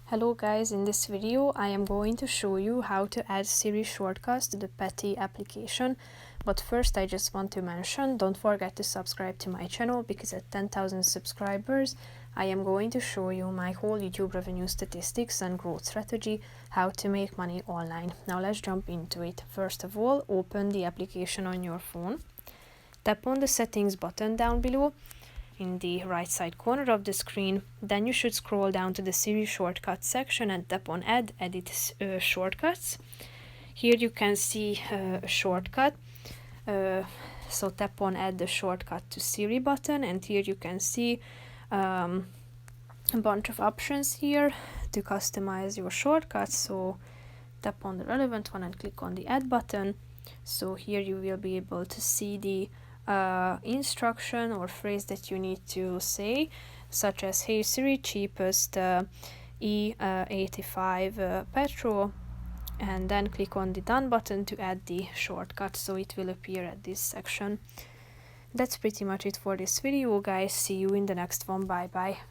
Hello guys, in this video I am going to show you how to add Siri shortcuts to the Petty application. But first I just want to mention, don't forget to subscribe to my channel because at 10,000 subscribers I am going to show you my whole YouTube revenue statistics and growth strategy, how to make money online. Now let's jump into it. First of all, open the application on your phone. Tap on the settings button down below in the right side corner of the screen. Then you should scroll down to the Siri shortcuts section and tap on edit shortcuts. Here you can see a shortcut, so tap on add the shortcut to Siri button, and here you can see a bunch of options here to customize your shortcuts. So tap on the relevant one and click on the add button. So here you will be able to see the instruction or phrase that you need to say, such as "Hey Siri, cheapest E85 petrol," and then click on the done button to add the shortcut, so it will appear at this section. That's pretty much it for this video, guys. See you in the next one. Bye bye.